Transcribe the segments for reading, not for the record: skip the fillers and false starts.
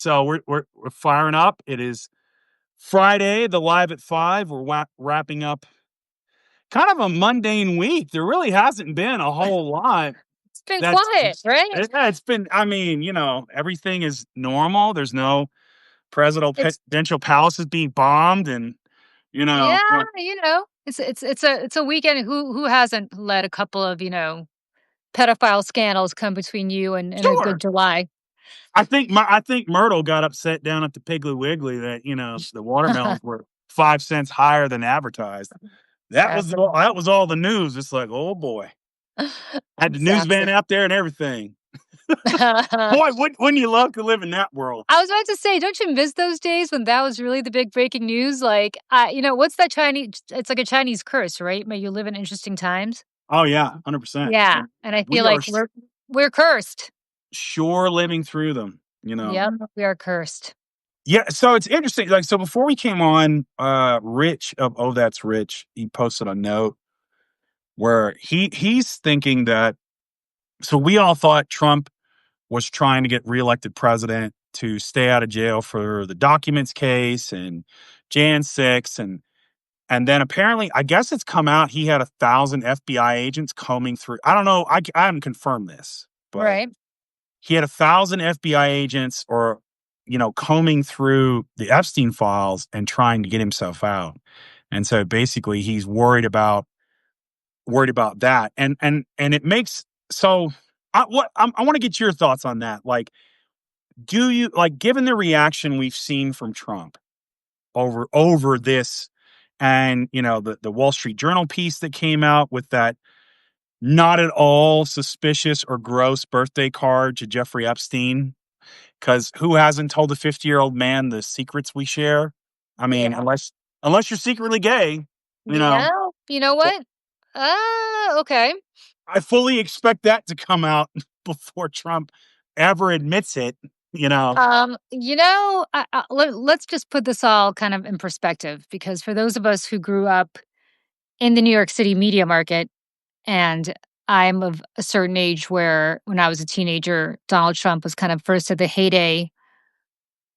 So we're firing up. It is Friday, the Live at 5. We're wrapping up kind of a mundane week. There really hasn't been a whole lot It's been that's quiet, right? yeah, it's been I mean, everything is normal. There's no It's presidential palace is being bombed and, yeah, what it's a weekend. Who hasn't let a couple of pedophile scandals come between you and a good Sure. July? I think Myrtle got upset down at the Piggly Wiggly that, the watermelons were 5 cents higher than advertised. Exactly. That was all the news. It's like, "Oh boy." Had the news van Exactly. out there and everything. I Boy, wouldn't you love to live in that world? was about to say, don't you miss those days when that was really the big breaking news? Like, what's that Chinese? It's like a Chinese curse, right? May you live in interesting times. Oh, yeah, 100%. Yeah, And and I feel we are like we're cursed. sure living through them. Yep, we are cursed. Yeah, so it's interesting, like, so before we came on, Rich of Oh, That's Rich, he posted a note where he's thinking that so we all thought Trump was trying to get reelected president to stay out of jail for the documents case and Jan 6 and then apparently I guess it's come out he had 1,000 FBI agents combing through. I don't know, I haven't confirmed this, but Right. he had 1,000 FBI agents or combing through the Epstein files and trying to get himself out. And so basically he's worried about that. And it makes so I want to get your thoughts on that. Like, do you like given the reaction we've seen from Trump over this and the Wall Street Journal piece that came out with that not at all suspicious or gross birthday card to Jeffrey Epstein? Because who hasn't told a 50-year-old man the secrets we share? I mean, Yeah. unless you're secretly gay, you know. Yeah. You know Well, what? Okay. I fully expect that to come out before Trump ever admits it. You know. Let's just put this all kind of in perspective because for those of us who grew up in the New York City media market, and I'm of a certain age where when I was a teenager, Donald Trump was kind of first at the heyday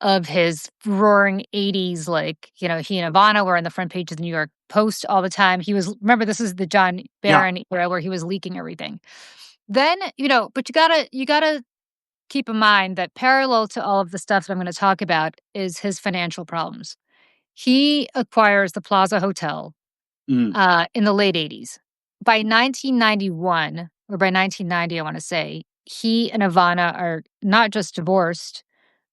of his roaring 80s. Like, he and Ivana were on the front page of the New York Post all the time. Remember, this is the John Yeah. Barron era where he was leaking everything. Then, but you gotta keep in mind that parallel to all of the stuff that I'm going to talk about is his financial problems. He acquires the Plaza Hotel Mm, in the late 80s. By 1991, or by 1990, I want to say, he and Ivana are not just divorced,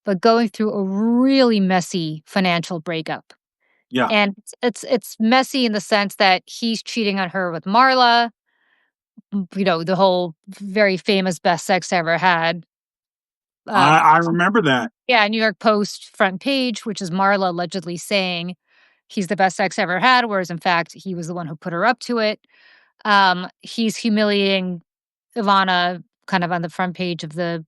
but going through a really messy financial breakup. yeah. And it's messy in the sense that he's cheating on her with Marla, the whole very famous best sex I ever had. Um, I remember that. Yeah, New York Post front page, which is Marla allegedly saying he's the best sex ever had, whereas in fact he was the one who put her up to it. He's humiliating Ivana kind of on the front page of the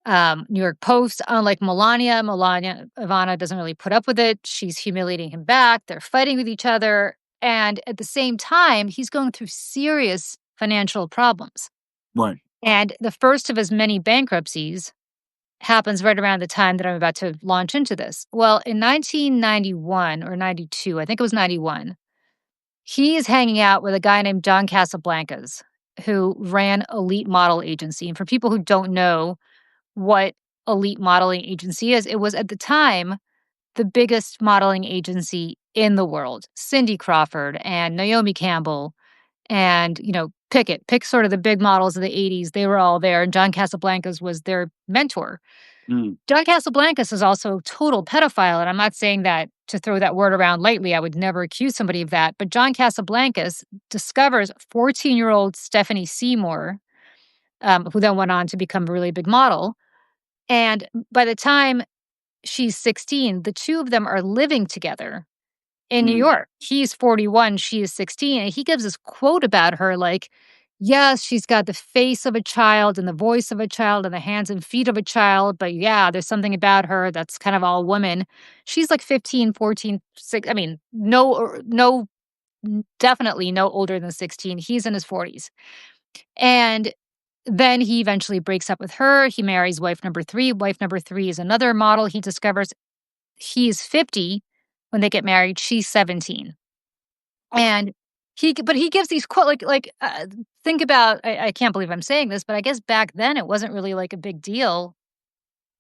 New York Post. Unlike Ivana doesn't really put up with it. She's humiliating him back. They're fighting with each other. And at the same time, he's going through serious financial problems. Right. And the first of his many bankruptcies happens right around the time that I'm about to launch into this. Well, in 1991 or 92, I think it was 91, he is hanging out with a guy named John Casablancas, who ran Elite Model Agency. And for people who don't know what Elite Modeling Agency is, it was at the time the biggest modeling agency in the world. Cindy Crawford and Naomi Campbell and, pick sort of the big models of the 80s. They were all there. And John Casablancas was their mentor. Mm, John Casablancas is also a total pedophile, and I'm not saying that to throw that word around lightly. I would never accuse somebody of that. But John Casablancas discovers 14-year-old Stephanie Seymour, who then went on to become a really big model. And by the time she's 16, the two of them are living together in New mm. York. He's 41, she is 16, and he gives this quote about her like, yes, she's got the face of a child and the voice of a child and the hands and feet of a child, but yeah, there's something about her that's kind of all woman. She's like 15, 14, 6. I mean, no, definitely no older than 16. He's in his 40s. And Then he eventually breaks up with her. He marries wife number 3. Wife number 3 is another model. He discovers he's 50 when they get married. She's 17. And he gives these quote think about I can't believe I'm saying this, but I guess back then it wasn't really like a big deal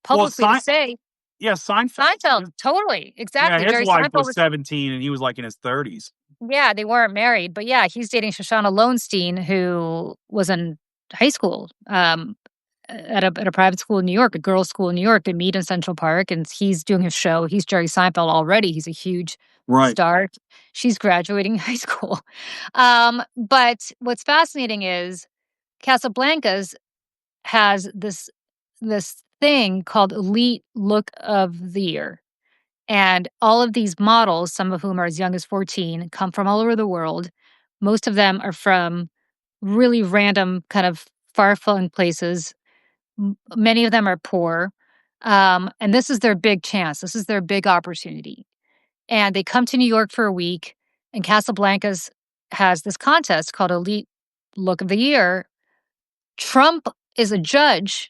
Well, publicly to say yeah, Seinfeld. Seinfeld, totally, Yeah, exactly. his Jerry wife Seinfeld was was 17 and he was like in his 30s. yeah, they weren't married, but yeah, he's dating Shoshana Lowenstein, who was in high school, at a private school in New York, a girls' school in New York. They meet in Central Park, and he's doing his show. He's Jerry Seinfeld already. He's a huge Right. star. She's graduating high school. But what's fascinating is Casablancas has this thing called Elite Look of the Year. And all of these models, some of whom are as young as 14, come from all over the world. Most of them are from really random, kind of far-flung places. Many of them are poor. And this is their big chance. This is their big opportunity. And they come to New York for a week, and Casablancas has this contest called Elite Look of the Year. Trump is a judge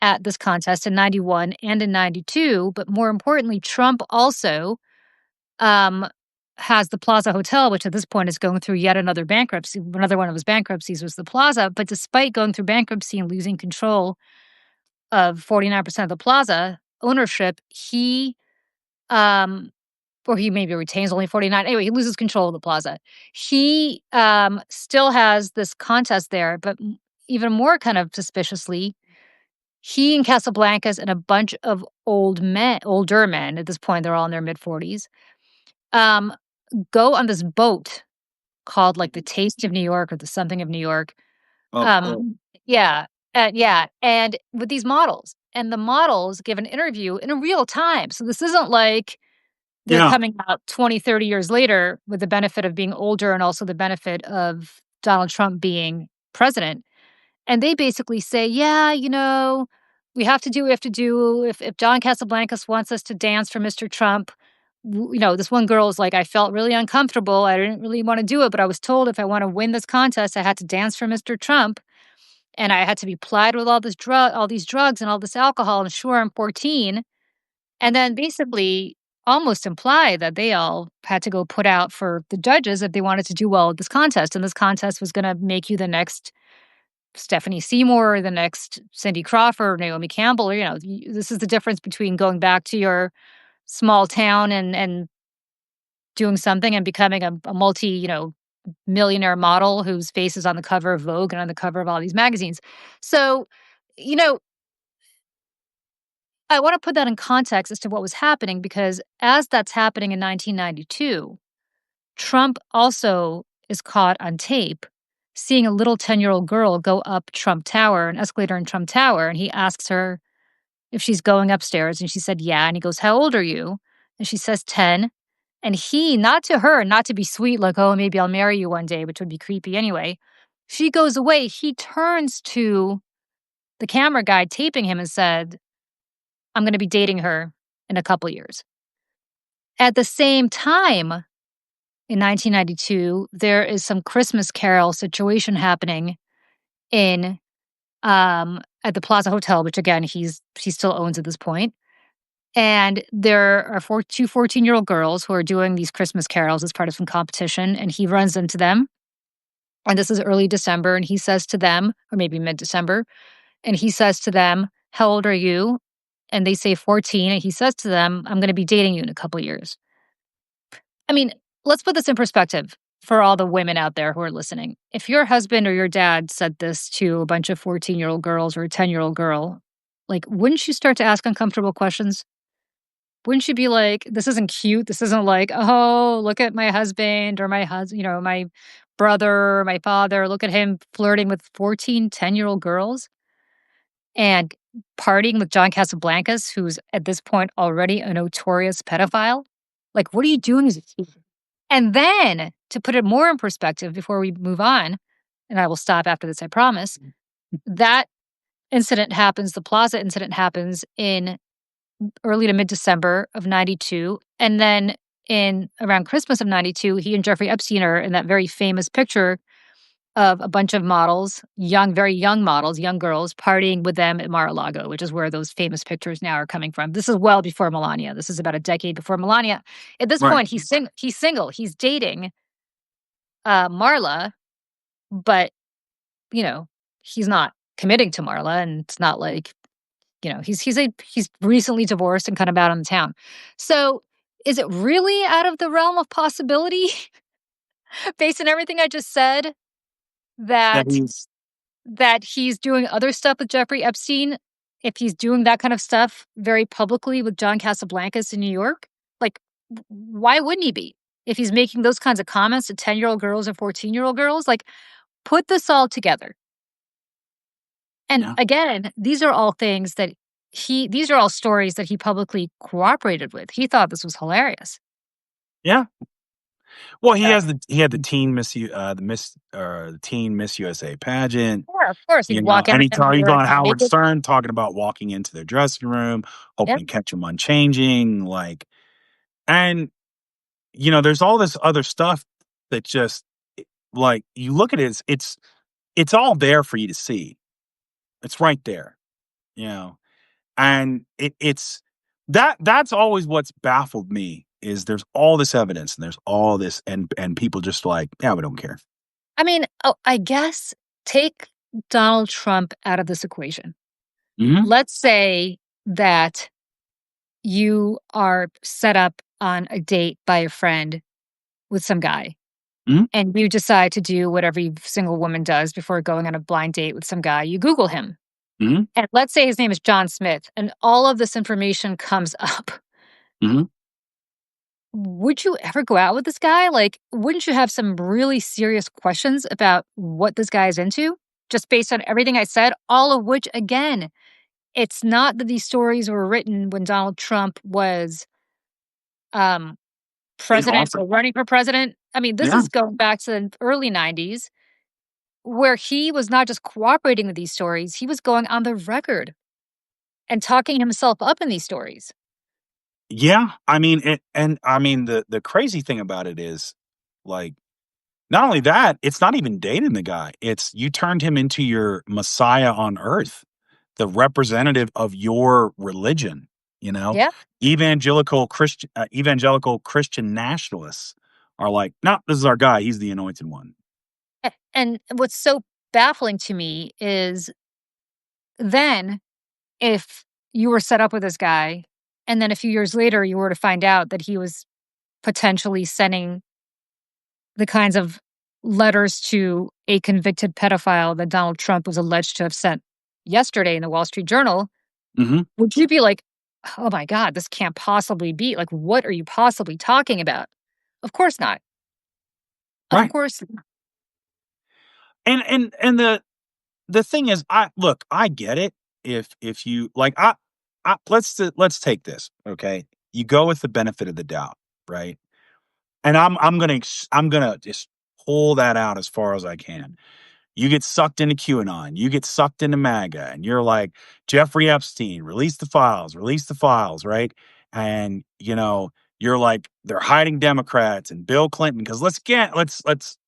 at this contest in 91 and in 92, but more importantly, Trump also um, has the Plaza Hotel, which at this point is going through yet another bankruptcy. Another one of his bankruptcies was the Plaza, but despite going through bankruptcy and losing control of 49% of the Plaza ownership, um, or he maybe retains only 49. Anyway, he loses control of the Plaza. He still has this contest there, but even more kind of suspiciously, he and Casablancas and a bunch of older men, at this point, they're all in their mid 40s, um, go on this boat called like the Taste of New York or the Something of New York. Oh, Yeah, yeah, and with these models, and the models give an interview in a real time. So this isn't like they're yeah. coming out 20, 30 years later with the benefit of being older and also the benefit of Donald Trump being president. And they basically say, yeah, we have to do what we have to do. If John Casablancas wants us to dance for Mr. Trump, this one girl is like, I felt really uncomfortable. I didn't really want to do it, but I was told if I want to win this contest, I had to dance for Mr. Trump. And I had to be plied with all these drugs and all this alcohol. And sure, I'm 14. And then basically almost imply that they all had to go put out for the judges if they wanted to do well at this contest. And this contest was going to make you the next Stephanie Seymour, the next Cindy Crawford, Naomi Campbell. This is the difference between going back to your small town and doing something and becoming a multi, millionaire model whose face is on the cover of Vogue and on the cover of all these magazines. So, you know, I want to put that in context as to what was happening because as that's happening in 1992, Trump also is caught on tape seeing a little 10-year-old girl go up Trump Tower, an escalator in Trump Tower, and he asks her if she's going upstairs, and she said, yeah, and he goes, how old are you? And she says 10. And he, not to her, not to be sweet, like, oh, maybe I'll marry you one day, which would be creepy anyway. She goes away. He turns to the camera guy taping him and said, I'm going to be dating her in a couple years. At the same time, in 1992, there is some Christmas Carol situation happening in at the Plaza Hotel, which again he still owns at this point. And there are two 14-year-old girls who are doing these Christmas carols as part of some competition, and he runs into them. And this is early December, and he says to them, or maybe mid-December, and he says to them, how old are you? And they say 14, and he says to them, I'm going to be dating you in a couple years. I mean, let's put this in perspective for all the women out there who are listening. If your husband or your dad said this to a bunch of 14-year-old girls or a 10-year-old girl, like, wouldn't you start to ask uncomfortable questions? Wouldn't you be like, this isn't cute? This isn't like, oh, look at my husband or my brother or my father. Look at him flirting with 14, 10-year-old girls and partying with John Casablancas, who's at this point already a notorious pedophile. Like, what are you doing as a kid? And then to put it more in perspective before we move on, and I will stop after this, I promise, that incident happens, the Plaza incident happens in early to mid-December of 92. And then in around Christmas of 92, he and Jeffrey Epstein are in that very famous picture of a bunch of models, young, very young models, young girls, partying with them at Mar-a-Lago, which is where those famous pictures now are coming from. This is well before Melania. This is about a decade before Melania. At this Right. point, he's single. He's dating, Marla, but, you know, he's not committing to Marla, and it's not like, he's recently divorced and kind of out on the town. So, is it really out of the realm of possibility, based on everything I just said, That that he's he's doing other stuff with Jeffrey Epstein, if he's doing that kind of stuff very publicly with John Casablancas in New York? Like, why wouldn't he be? If he's making those kinds of comments to 10-year-old girls and 14-year-old girls, like, put this all together. And yeah. again, these are all things that these are all stories that he publicly cooperated with. He thought this was hilarious. Yeah. Well, So, he had the teen Miss USA pageant, sure, of course, he'd walk and everything he's there on Howard naked. Stern talking about walking into their dressing room, hoping Yep. to catch them unchanging, like, and there's all this other stuff that just like you look at it, it's all there for you to see. It's right there, you know, and that's always what's baffled me is there's all this evidence and there's all this and people just like, yeah, we don't care. I mean, oh, I guess take Donald Trump out of this equation. Hmm. Let's say that you are set up on a date by a friend with some guy, Hmm. and you decide to do what every single woman does before going on a blind date with some guy. You Google him. Hmm. And let's say his name is John Smith, and all of this information comes up. Hmm. Would you ever go out with this guy? Like, wouldn't you have some really serious questions about what this guy is into? Just based on everything I said, all of which, again, it's not that these stories were written when Donald Trump was um, In president office. or running for president. I mean, this Yeah. is going back to the early 90s, where he was not just cooperating with these stories, he was going on the record and talking himself up in these stories. Yeah. I mean, and I mean, the crazy thing about it is, like, not only that, it's not even dating the guy. It's you turned him into your messiah on earth, the representative of your religion, you know? Yeah. Evangelical Christian nationalists are like, "No, this is our guy. He's the anointed one." And what's so baffling to me is then if you were set up with this guy, and then a few years later you were to find out that he was potentially sending the kinds of letters to a convicted pedophile that Donald Trump was alleged to have sent yesterday in the Wall Street Journal, Mhm. would you be like, "Oh my god, this can't possibly be, like, what are you possibly talking about?" Of course not. Of Right. course. And the thing is, I get it. If you like, let's take this, okay? You go with the benefit of the doubt, right? And I'm gonna just pull that out as far as I can. You get sucked into QAnon, you get sucked into MAGA, and you're like, Jeffrey Epstein, release the files, right? And you're like, they're hiding Democrats and Bill Clinton, because let's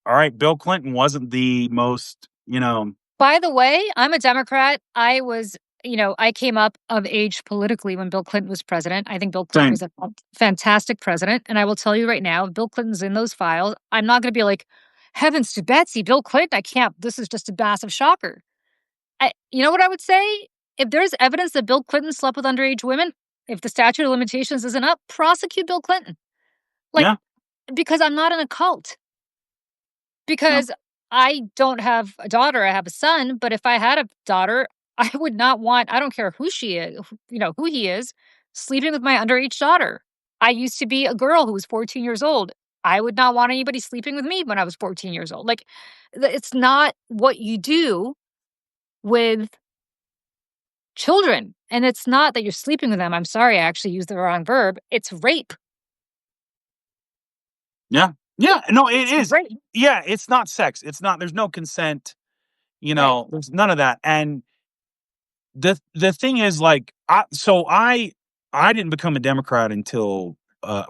all right, Bill Clinton wasn't the most, By the way, I'm a Democrat. I came up of age politically when Bill Clinton was president. I think Bill Clinton same. was a fantastic president. And I will tell you right now, if Bill Clinton's in those files, I'm not going to be like, heavens to Betsy, Bill Clinton. I can't. This is just a massive shocker. You know what I would say? If there's evidence that Bill Clinton slept with underage women, if the statute of limitations isn't up, prosecute Bill Clinton. Like, Yeah. because I'm not in a cult. No. Because I don't have a daughter, I have a son, but if I had a daughter, I would not want, I don't care who she is, who he is, sleeping with my underage daughter. I used to be a girl who was 14 years old. I would not want anybody sleeping with me when I was 14 years old. Like, it's not what you do with children. And it's not that you're sleeping with them. I'm sorry, I actually used the wrong verb. It's rape. Yeah. Yeah. No, it It's is. rape. Yeah, it's not sex. It's not. There's no consent. Right. There's none of that. And the thing is, like, I didn't become a Democrat until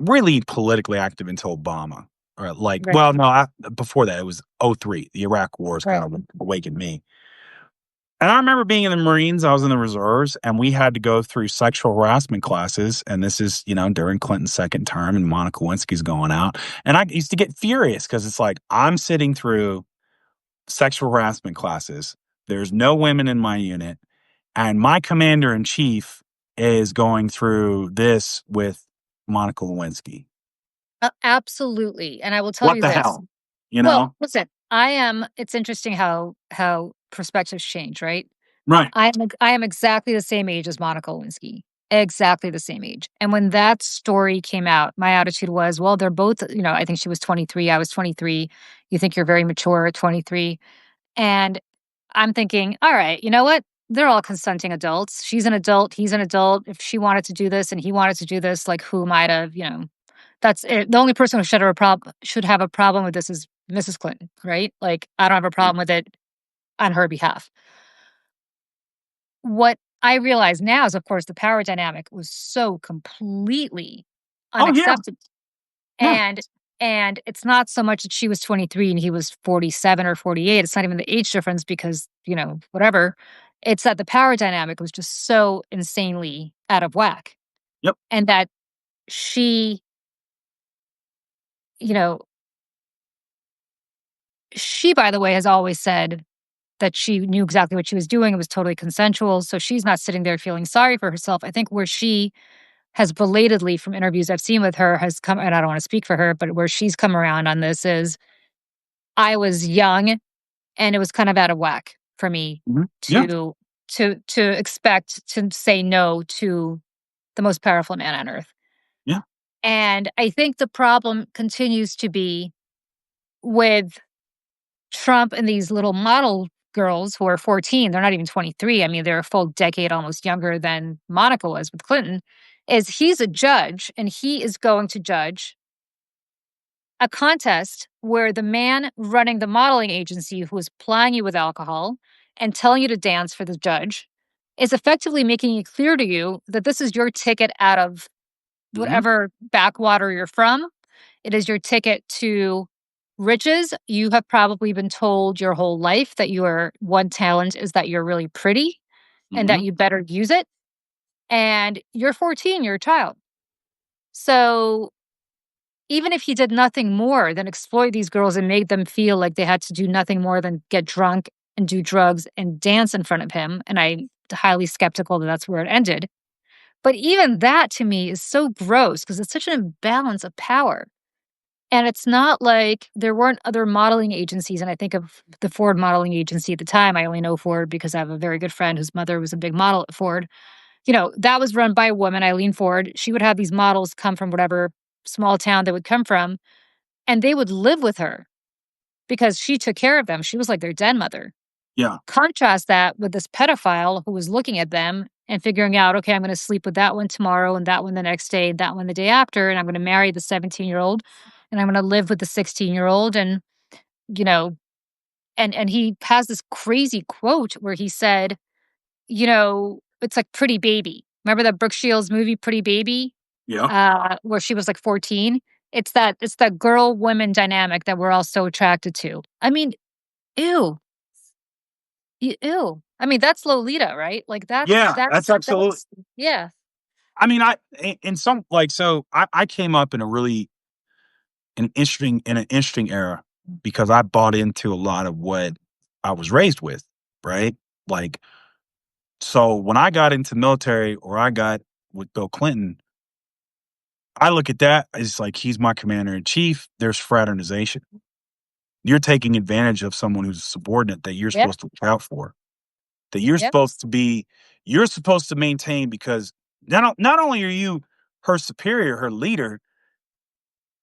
really politically active until Obama. or like, Right. well, no, before that it was '03. The Iraq Wars Right. kind of awakened me. And I remember being in the Marines, I was in the reserves, and we had to go through sexual harassment classes. And this is, during Clinton's second term, and Monica Lewinsky's going out. And I used to get furious because it's like, I'm sitting through sexual harassment classes. There's no women in my unit. And my commander in chief is going through this with Monica Lewinsky. Absolutely, and I will tell What you the this. hell? Well, listen, it's interesting how perspectives change, right? Right. I am exactly the same age as Monica Lewinsky, exactly the same age, and when that story came out, my attitude was, "Well, they're both," I think she was 23, I was 23. You think you're very mature at 23, and I'm thinking, "Alright, you know what? They're all consenting adults. She's an adult, he's an adult. If she wanted to do this and he wanted to do this, like, who am I to, that's it. The only person who should have a problem with this is Mrs. Clinton, right? Like, I don't have a problem with it on her behalf. What I realize now is, of course, the power dynamic was so completely Oh, yeah. unacceptable. Yeah. And it's not so much that she was 23 and he was 47 or 48. It's not even the age difference because, whatever. It's that the power dynamic was just so insanely out of whack. Yep. And that she, you know, she, by the way, has always said that she knew exactly what she was doing. It was totally consensual. So she's not sitting there feeling sorry for herself. I think where she has belatedly, from interviews I've seen with her, has come, and I don't want to speak for her, but where she's come around on this is, I was young and it was kind of out of whack for me Mhm. Yeah. to expect to say no to the most powerful man on earth. Yeah. And I think the problem continues to be with Trump and these little model girls who are 14, they're not even 23. I mean, they're a full decade almost younger than Monica was with Clinton, is he's a judge and he is going to judge a contest where the man running the modeling agency who is plying you with alcohol and telling you to dance for the judge is effectively making it clear to you that this is your ticket out of Mhm. whatever backwater you're from. It is your ticket to riches. You have probably been told your whole life that your one talent is that you're really pretty and that Mhm. you better use it. And you're 14, you're a child. So even if he did nothing more than exploit these girls and make them feel like they had to do nothing more than get drunk and do drugs and dance in front of him, and I'm highly skeptical that that's where it ended. But even that to me is so gross because it's such an imbalance of power. And it's not like there weren't other modeling agencies, and I think of the Ford modeling agency at the time. I only know Ford because I have a very good friend whose mother was a big model at Ford. That was run by a woman, Eileen Ford. She would have these models come from whatever small town they would come from, and they would live with her because she took care of them. She was like their den mother. Yeah. Contrast that with this pedophile who was looking at them and figuring out, okay, I'm going to sleep with that one tomorrow and that one the next day and that one the day after. And I'm going to marry the 17-year-old and I'm going to live with the 16-year-old. And, you know, and he has this crazy quote where he said, it's like Pretty Baby. Remember that Brooke Shields movie, Pretty Baby, Yeah. where she was like 14? It's that girl woman dynamic that we're all so attracted to. I mean, ew. Ew. I mean, that's Lolita, right? Like, Yeah. That's absolutely. that's yeah. I mean, in some like so I came up in an interesting era because I bought into a lot of what I was raised with, right? Like, so when I got into military or I got with Bill Clinton, I look at that as like he's my commander in chief. There's fraternization. You're taking advantage of someone who's a subordinate that you're Yep, supposed to look out for, that you're yep, supposed to be, you're supposed to maintain because not only are you her superior, her leader,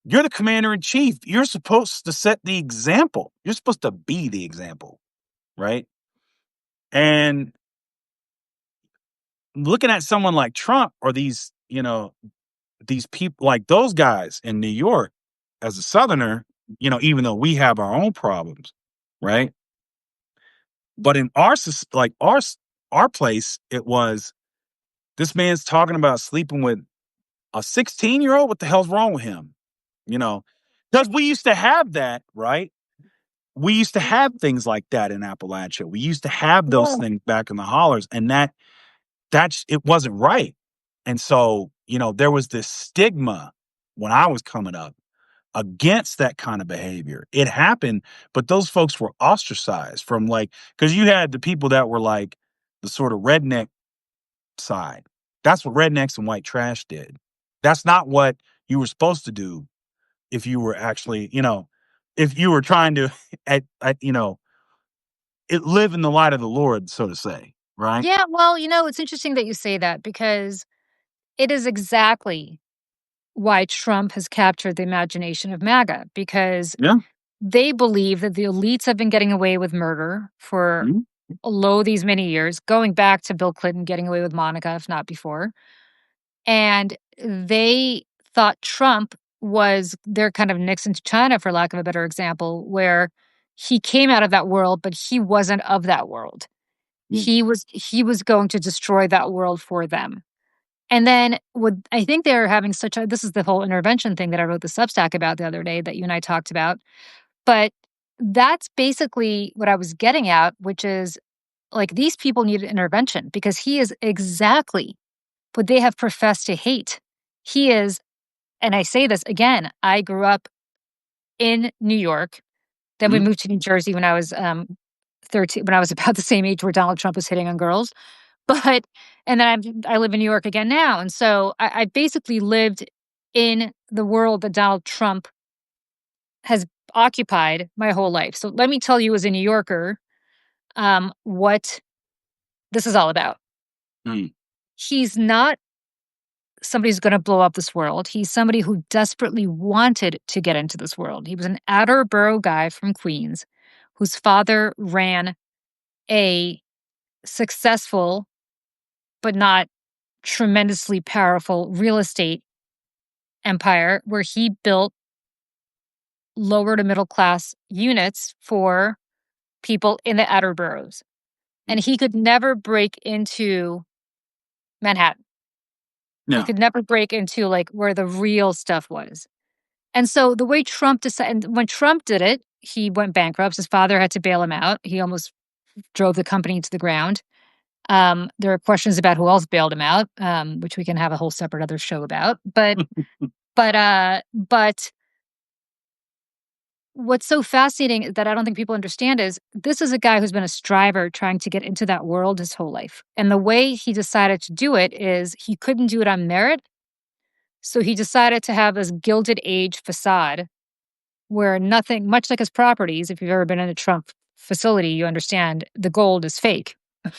you're the commander in chief. You're supposed to set the example. You're supposed to be the example, right? And looking at someone like Trump or these people like those guys in New York as a southerner, even though we have our own problems, right? But in like our place, it was this man's talking about sleeping with a 16-year-old. What the hell's wrong with him? You know, Because we used to have that, right? We used to have things like that in Appalachia. We used to have those Yeah. things back in the hollers, and that's it wasn't right. And so, there was this stigma when I was coming up against that kind of behavior. It happened, but those folks were ostracized from because you had the people that were like the sort of redneck side. That's what rednecks and white trash did. That's not what you were supposed to do if you were actually, if you were trying to, live in the light of the Lord, so to say, right? Yeah, well, it's interesting that you say that because it is exactly why Trump has captured the imagination of MAGA because Yeah. they believe that the elites have been getting away with murder for Mhm. these many years, going back to Bill Clinton getting away with Monica, if not before. And they thought Trump was their kind of Nixon to China, for lack of a better example, where he came out of that world, but he wasn't of that world. Mm. He was going to destroy that world for them. And then I think they're having this is the whole intervention thing that I wrote the Substack about the other day that you and I talked about. But that's basically what I was getting at, which is like these people need intervention because he is exactly what they have professed to hate. He is, and I say this again, I grew up in New York. Then we Mhm. moved to New Jersey when I was 13, when I was about the same age where Donald Trump was hitting on girls. But and then I live in New York again now. And so I basically lived in the world that Donald Trump has occupied my whole life. So let me tell you as a New Yorker, what this is all about. Mm. He's not somebody who's gonna blow up this world. He's somebody who desperately wanted to get into this world. He was an outer borough guy from Queens whose father ran a successful but not tremendously powerful real estate empire where he built lower to middle class units for people in the outer boroughs. Mm. And he could never break into Manhattan. He Yeah. could never break into like where the real stuff was. And so the way Trump decided, when Trump did it, he went bankrupt. His father had to bail him out. He almost drove the company to the ground. There are questions about who else bailed him out, which we can have a whole separate other show about. But what's so fascinating that I don't think people understand is this is a guy who's been a striver trying to get into that world his whole life. And the way he decided to do it is he couldn't do it on merit. So he decided to have this Gilded Age facade where nothing, much like his properties, if you've ever been in a Trump facility, you understand the gold is fake.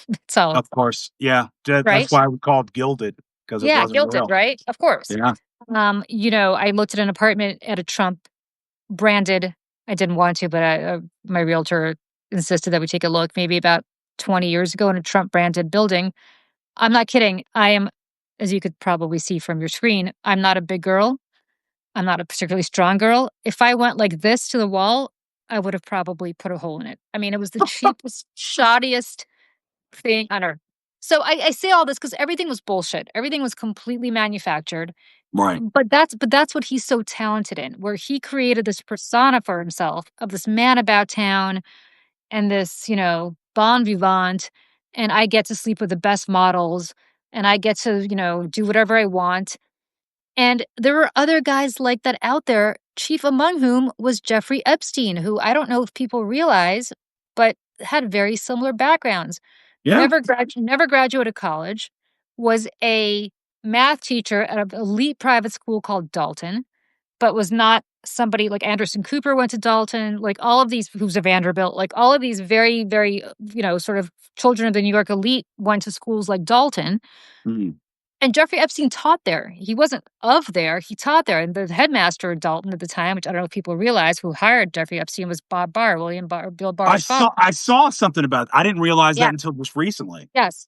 It's all Of course. Yeah. That's right. why we called gilded because it Yeah, wasn't gilded, real. right? Of course. Yeah. I looked at an apartment at a Trump branded. I didn't want to, but my realtor insisted that we take a look. Maybe about 20 years ago, in a Trump branded building. I'm not kidding. I am, as you could probably see from your screen, I'm not a big girl. I'm not a particularly strong girl. If I went like this to the wall, I would have probably put a hole in it. I mean, it was the cheapest, shoddiest thing on earth. So I say all this because everything was bullshit. Everything was completely manufactured. Right. But that's what he's so talented in, where he created this persona for himself of this man about town and this, bon vivant, and I get to sleep with the best models, and I get to, do whatever I want. And there were other guys like that out there, chief among whom was Jeffrey Epstein, who I don't know if people realize, but had very similar backgrounds. Yeah. Never graduated college, was a math teacher at an elite private school called Dalton, but was not somebody like Anderson Cooper went to Dalton, like all of these who's a Vanderbilt, like all of these very, very, sort of children of the New York elite went to schools like Dalton. Mm. And Jeffrey Epstein taught there. He wasn't of there, he taught there. And the headmaster at Dalton at the time, which I don't know if people realize, who hired Jeffrey Epstein was Bob Barr, William Barr, Bill I Barr's father. saw I saw something about I didn't realize Yeah. that until just recently. Yes.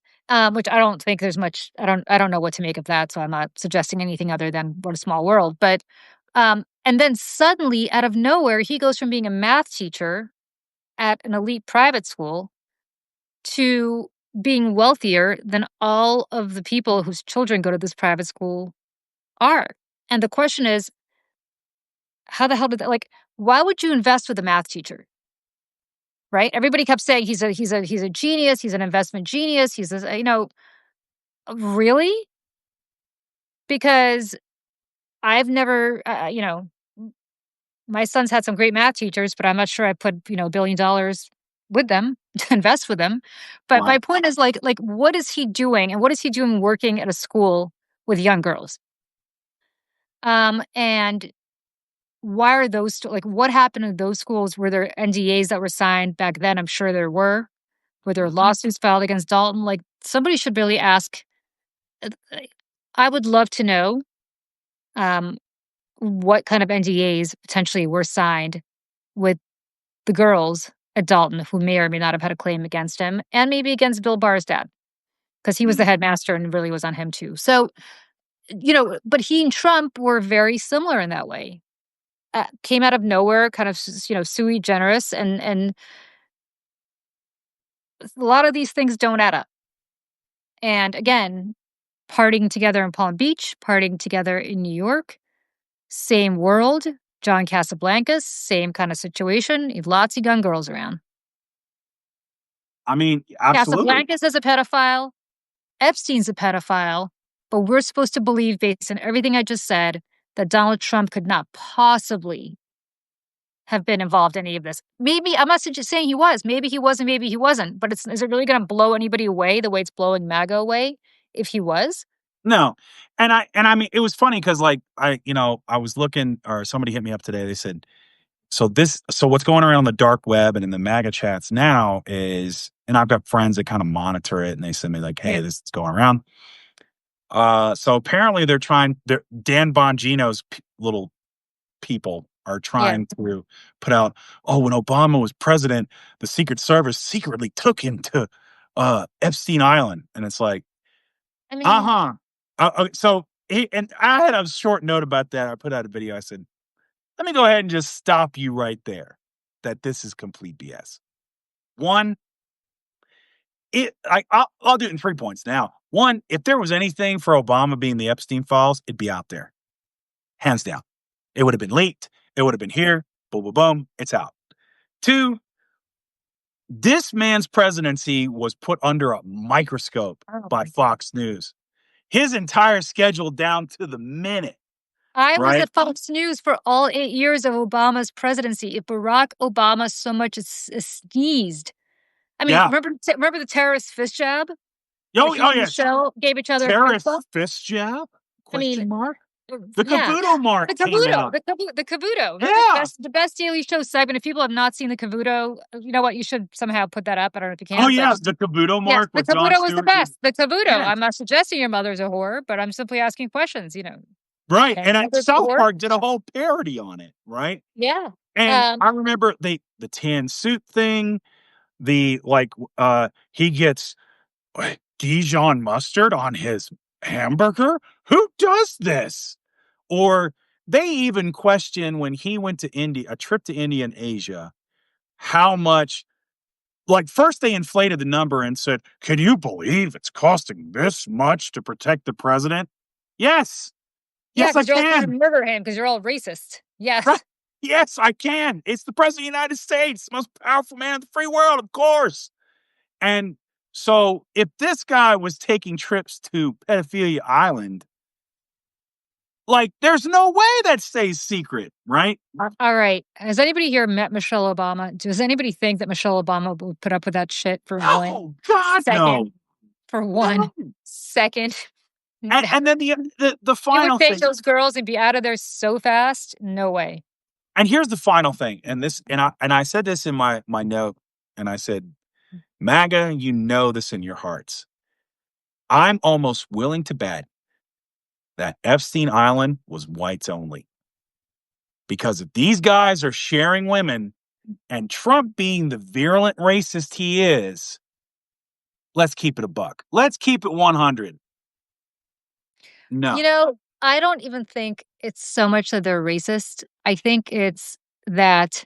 Which I don't think there's much. I don't know what to make of that. So I'm not suggesting anything other than what a small world. But and then suddenly, out of nowhere, he goes from being a math teacher at an elite private school to being wealthier than all of the people whose children go to this private school are. And the question is, how the hell did that like, why would you invest with a math teacher? Right? Everybody kept saying he's a genius, he's an investment genius, he's this, really? Because I've never, my son's had some great math teachers, but I'm not sure I put, $1 billion with them to invest with them. But my Right. point is like, what is he doing? And what is he doing working at a school with young girls? And why are those, like, what happened in those schools? Were there NDAs that were signed back then? I'm sure there were. Were there Mhm. lawsuits filed against Dalton? Like, somebody should really ask. uh, I would love to know um, what kind of NDAs potentially were signed with the girls at Dalton who may or may not have had a claim against him, and maybe against Bill Barr's dad, because he was the Mm. headmaster and it really was on him too. So, but he and Trump were very similar in that way. Came out of nowhere, kind of, sui generis, and a lot of these things don't add up. And again, partying together in Palm Beach, partying together in New York, same world. John Casablancas, same kind of situation. Lots of young girls around. I mean, absolutely. Casablancas is a pedophile. Epstein's a pedophile. But we're supposed to believe, based on everything I just said, that Donald Trump could not possibly have been involved in any of this. Maybe, I'm not just saying he was. Maybe he wasn't, maybe he wasn't. But is it really going to blow anybody away the way it's blowing MAGA away if he was? No. And I mean, it was funny because like I was looking or somebody hit me up today. They said, so what's going around the dark web and in the MAGA chats now is, and I've got friends that kind of monitor it and they send me like, hey, Yeah. this is going around. So apparently Dan Bongino's little people are Yeah. trying to put out, oh, when Obama was president, the Secret Service secretly took him to Epstein Island. And it's like, I mean, uh-huh. So and I had a short note about that. I put out a video. I said, let me go ahead and just stop you right there. That this is complete BS. One, I'll do it in 3 points now. One, if there was anything for Obama being the Epstein files, it'd be out there. Hands down. It would have been leaked. It would have been here. Boom, boom, boom. It's out. Two, this man's presidency was put under a microscope oh by my God. Fox News. His entire schedule down to the minute, I was right? at Fox News for all 8 years of Obama's presidency. If Barack Obama so much as sneezed, I mean, Yeah. remember the terrorist fist jab where Oh, he oh and yeah. Michelle gave each other a fist Terrorist bump? fist jab? I mean, Question mark. The yeah, Cavuto mark the came Cavuto, out. the Cavuto, Yeah. the best Daily Show segment. If people have not seen the Cavuto, you know what? You should somehow put that up. I don't know if you Oh can, but yeah, the Cavuto yes, mark the with Jon Cavuto was the Stewart did. best. The Cavuto. Yeah. I'm not suggesting your mother's a whore, but I'm simply asking questions. Right. Can And your mother's a South whore? Park did a whole parody on it, right? Yeah. And Um, I remember the tan suit thing, he gets Dijon mustard on his hamburger? Who does this? Or they even question when he went to India, a trip to India and Asia, how much, like, first they inflated the number and said, can you believe it's costing this much to protect the president? Yes. Yeah, Yes, I because 'cause you're all trying to can. murder him because 'cause you're all racist. Right. Yes. Yes, I can. It's the president of the United States, most powerful man in the free world, of course. And so if this guy was taking trips to Pedophilia Island, like, there's no way that stays secret, right? Alright. Has anybody here met Michelle Obama? Does anybody think that Michelle Obama would put up with that shit for 1 No, God, no. second? For No. 1 second? And then the You would final take thing, those girls and be out of there so fast? No way. and here's the final thing, and I said this in my note, and I said, MAGA, you know this in your hearts. I'm almost willing to bet that Epstein Island was whites only. Because if these guys are sharing women and Trump being the virulent racist he is, let's keep it a buck. Let's keep it 100. No. I don't even think it's so much that they're racist. I think it's that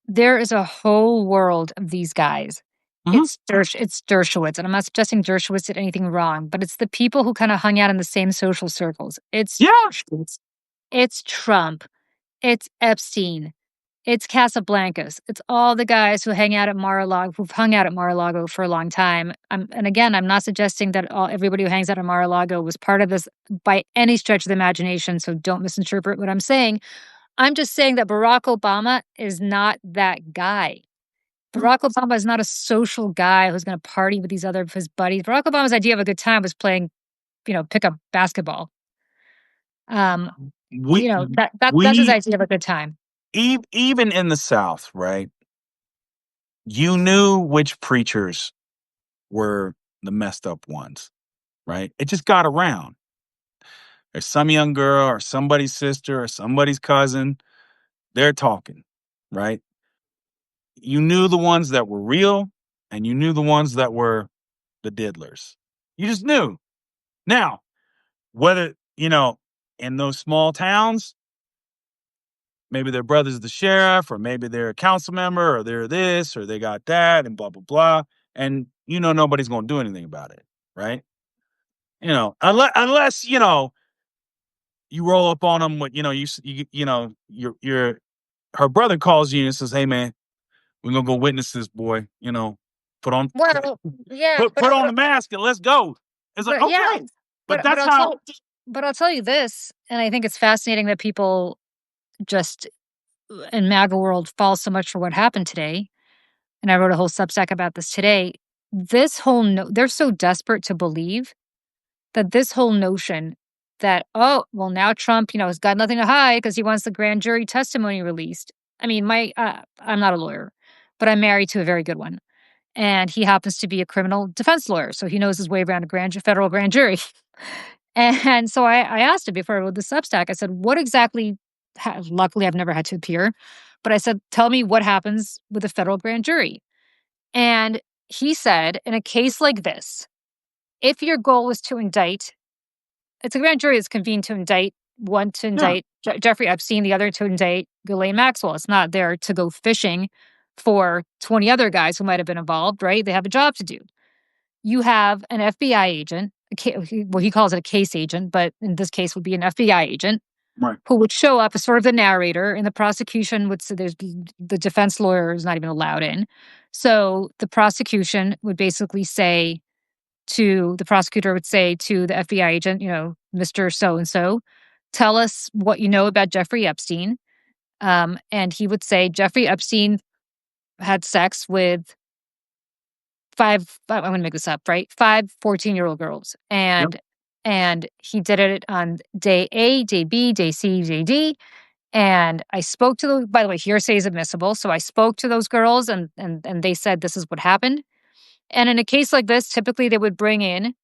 there is a whole world of these guys. Mhm. It's Dershowitz, and I'm not suggesting Dershowitz did anything wrong, but it's the people who kinda hung out in the same social circles. It's Yeah. Dershowitz, it's Trump, It's Epstein. It's Casablancas. It's all the guys who hang out at Mar-a-Lago, who've hung out at Mar-a-Lago for a long time. And again, I'm not suggesting that everybody who hangs out at Mar-a-Lago was part of this by any stretch of the imagination, so don't misinterpret what I'm saying. I'm just saying that Barack Obama is not that guy. Barack Obama is not a social guy who's going to party with these other of his buddies. Barack Obama's idea of a good time was playing, pickup basketball. We That's his we idea of a good time. even in the South, right? You knew which preachers were the messed up ones, right? It just got around. There's some young girl or somebody's sister or somebody's cousin. They're talking, right? You knew the ones that were real and you knew the ones that were the diddlers. You just knew. Now, whether, in those small towns, maybe their brother's the sheriff, or maybe they're a council member, or they're this, or they got that, and blah, blah, blah. And nobody's going to do anything about it, right? Unless you roll up on them with, your her brother calls you and says, "Hey, man, we're gonna go witness this boy. Put on Well, yeah, put on the mask and let's go." It's like, okay, yeah, but that's how. But I'll tell you this, and I think it's fascinating that people just in MAGA world fall so much for what happened today. And I wrote a whole Substack about this today. This whole they're so desperate to believe that this whole notion that, oh, well, now Trump, has got nothing to hide because he wants the grand jury testimony released. I mean, I'm not a lawyer, but I'm married to a very good one. And he happens to be a criminal defense lawyer. So he knows his way around a federal grand jury. And so I asked him before I wrote the Substack, I said, what exactly, luckily I've never had to appear, but I said, tell me what happens with a federal grand jury. And he said, in a case like this, if your goal is to indict, it's a grand jury that's convened to indict, one to indict Jeffrey Epstein, the other to indict Ghislaine Maxwell. It's not there to go fishing for 20 other guys who might have been involved, right? They have a job to do. You have an FBI agent, well, he calls it a case agent, but in this case would be an FBI agent, Right. who would show up as sort of the narrator, and the prosecution would say the defense lawyer is not even allowed in. So the prosecution would basically say the prosecutor would say to the FBI agent, Mr. So-and-so, tell us what you know about Jeffrey Epstein. And he would say, Jeffrey Epstein had sex with I'm going to make this up, right? 5 14-year-old girls. And he did it on day A, day B, day C, day D. And I spoke to those, by the way, hearsay is admissible. So I spoke to those girls and they said this is what happened. And in a case like this, typically they would bring in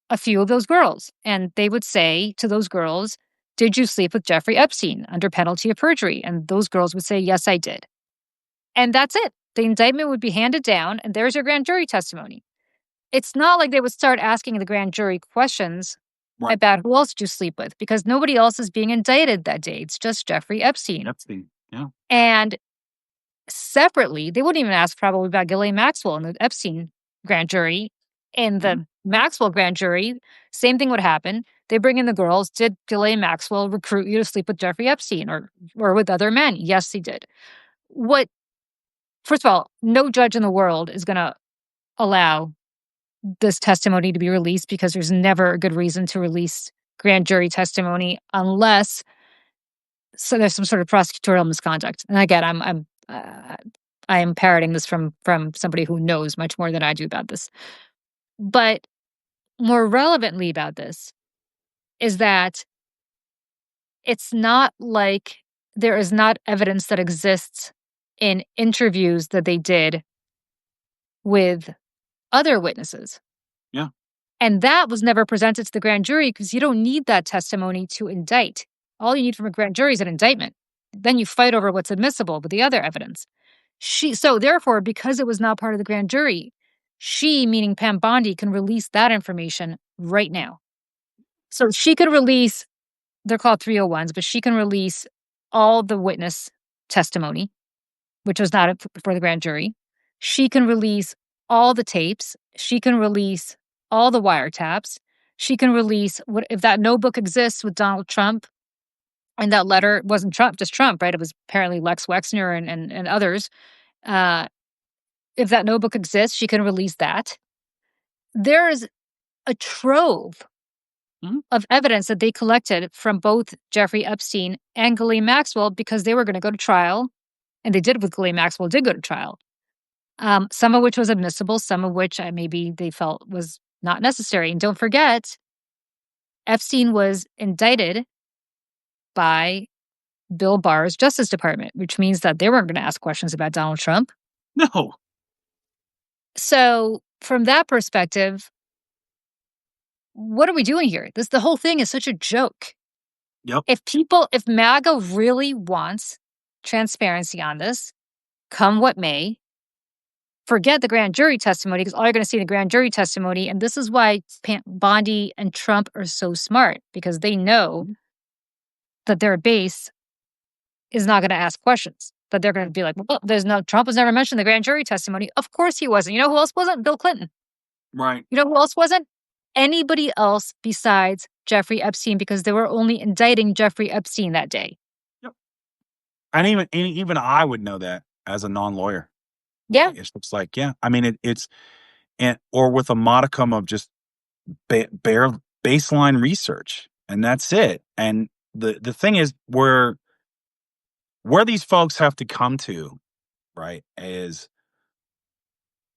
a few of those girls and they would say to those girls, did you sleep with Jeffrey Epstein under penalty of perjury? And those girls would say, yes, I did. And that's it. The indictment would be handed down and there's your grand jury testimony. It's not like they would start asking the grand jury questions about who else did you sleep with, because nobody else is being indicted that day. It's just Jeffrey Epstein. Yeah. And separately, they wouldn't even ask probably about Ghislaine Maxwell in the Epstein grand jury. In the Maxwell grand jury, same thing would happen. They bring in the girls. Did Ghislaine Maxwell recruit you to sleep with Jeffrey Epstein or with other men? Yes, he did. First of all, no judge in the world is going to allow this testimony to be released because there's never a good reason to release grand jury testimony unless there's some sort of prosecutorial misconduct. And again, I am parroting this from somebody who knows much more than I do about this. But more relevantly about this is that it's not like there is not evidence that exists in interviews that they did with other witnesses. Yeah. And that was never presented to the grand jury because you don't need that testimony to indict. All you need from a grand jury is an indictment. Then you fight over what's admissible with the other evidence. So therefore, because it was not part of the grand jury, she, meaning Pam Bondi, can release that information right now. So she could release, they're called 301s, but she can release all the witness testimony, which was not before the grand jury. She can release all the tapes. She can release all the wiretaps. She can release if that notebook exists with Donald Trump And that letter wasn't just Trump, right? It was apparently Lex Wexner and others. Uh, if that notebook exists, she can release that. There is a trove Mhm. of evidence that they collected from both Jeffrey Epstein and Ghislaine Maxwell because they were going to go to trial, and they did with Ghislaine Maxwell, did go to trial. Some of which was admissible, some of which maybe they felt was not necessary. And don't forget, Epstein was indicted by Bill Barr's Justice Department, which means that they weren't going to ask questions about Donald Trump. No. So, from that perspective, what are we doing here? The whole thing is such a joke. Yep. If MAGA really wants transparency on this, come what may, forget the grand jury testimony because all you're going to see in the grand jury testimony, and this is why Bondi and Trump are so smart because they know that their base is not going to ask questions. That they're going to be like, well, Trump was never mentioned in the grand jury testimony. Of course he wasn't. You know who else wasn't? Bill Clinton. Right. You know who else wasn't? Anybody else besides Jeffrey Epstein because they were only indicting Jeffrey Epstein that day. Yep. And even I would know that as a non-lawyer. Yeah. It's just like, yeah. I mean, it's or with a modicum of just bare baseline research, and that's it. And the thing is, where these folks have to come to, right, is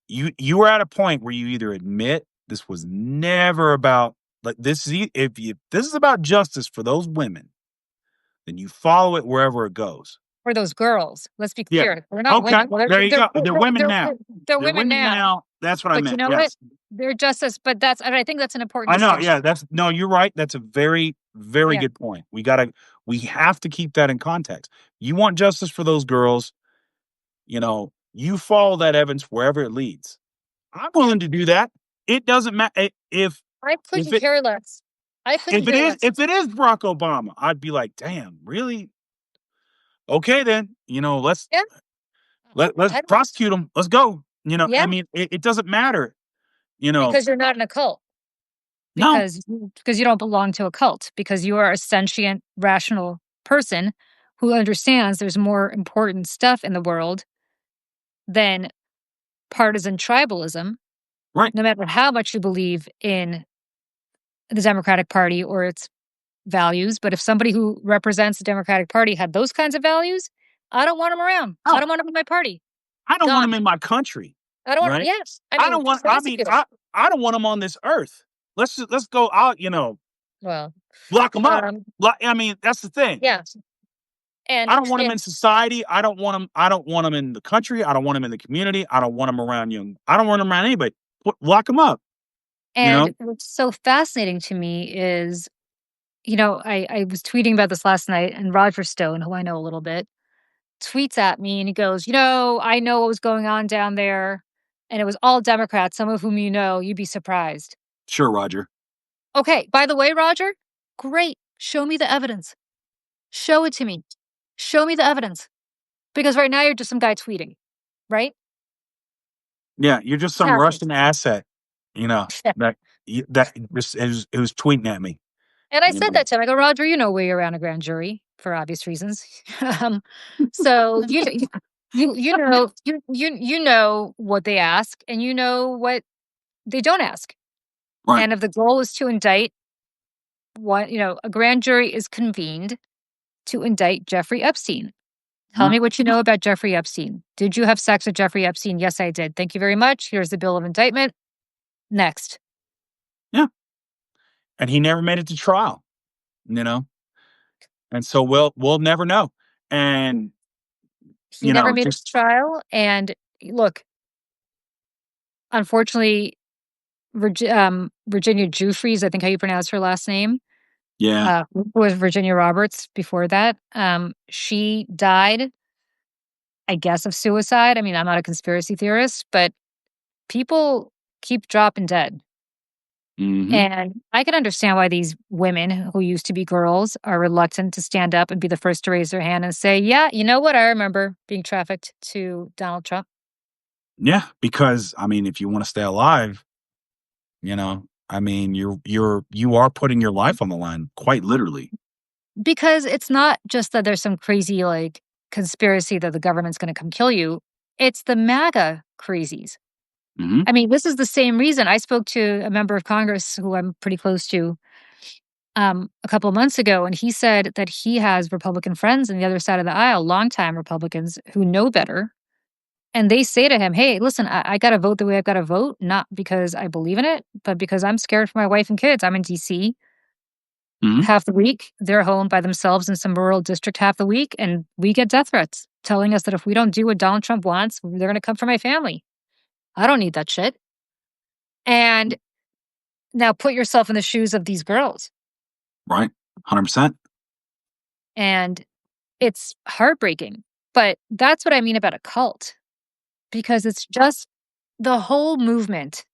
you are at a point where you either admit this was never about, like, if this is about justice for those women, then you follow it wherever it goes. For those girls, let's be Yeah. clear. They're not Okay. women. Well, There you go. They're women now. They're They're women women now. now. That's what I But meant. you know what? Yes. They're justice. But and I think that's an important I know. distinction. Yeah. No, you're right. That's a very, very Yeah. good point. We have to keep that in context. You want justice for those girls, you follow that evidence wherever it leads. I'm willing to do that. It doesn't matter if I couldn't care less. I couldn't care less. if it is Barack Obama, I'd be like, damn, really? Okay, then, let's Yeah. let's I don't, prosecute them. Let's go. I yeah. mean, it doesn't matter. Because you're not in a cult. No, Because you don't belong to a cult. Because you are a sentient, rational person who understands there's more important stuff in the world than partisan tribalism. right. No matter how much you believe in the Democratic Party or its values, but if somebody who represents the Democratic Party had those kinds of values, I don't want them around. I No, don't want them in my party. I don't want Gone. them in my country, I don't want. right? Yes, I don't want. I mean, basically. I don't want them on this earth. Let's go out. Well, Block them up. I mean, that's the thing. yeah, I don't want them in society. I don't want them. I don't want them in the country. I don't want them in the community. I don't want them around young. I don't want them around anybody. Lock them up. and what's so fascinating to me is, I was tweeting about this last night, and Roger Stone, who I know a little bit, tweets at me and he goes, I know what was going on down there, and it was all Democrats, some of whom you'd be surprised. Sure, Roger. Okay, by the way, Roger, great. Show me the evidence. Show it to me. Show me the evidence. Because right now you're just some guy tweeting, right? Yeah, you're just some Happens. Russian asset, that just it was tweeting at me. And I said that to him. I go, Roger, you know we're around a grand jury for obvious reasons. So you know what they ask, and you know what they don't ask. Right. And if the goal is to indict, a grand jury is convened to indict Jeffrey Epstein. Tell me what you know about Jeffrey Epstein. Did you have sex with Jeffrey Epstein? Yes, I did. Thank you very much. Here's the bill of indictment. Next. Yeah. And he never made it to trial, and so we'll never know. And He never made it to trial. And look, unfortunately, Virginia Giuffres, I think how you pronounce her last name. Yeah. Who was Virginia Roberts before that. She died, I guess, of suicide. I mean, I'm not a conspiracy theorist, but people keep dropping dead. Mm-hmm. And I can understand why these women who used to be girls are reluctant to stand up and be the first to raise their hand and say, yeah, you know what? I remember being trafficked to Donald Trump. Yeah, because I mean, if you want to stay alive, I mean, you are putting your life on the line, quite literally. Because it's not just that there's some crazy, like, conspiracy that the government's gonna come kill you. It's the MAGA crazies. Mhm. I mean, this is the same reason I spoke to a member of Congress who I'm pretty close to, a couple of months ago, and he said that he has Republican friends on the other side of the aisle, longtime Republicans who know better, and they say to him, "Hey, listen, I gotta vote the way I've gotta vote, not because I believe in it, but because I'm scared for my wife and kids. I'm in DC Mhm. half the week. They're home by themselves in some rural district half the week, and we get death threats telling us that if we don't do what Donald Trump wants, they're gonna come for my family. I don't need that shit." And now put yourself in the shoes of these girls, Right. 100%. and it's heartbreaking. But that's what I mean about a cult, because it's just the whole movement.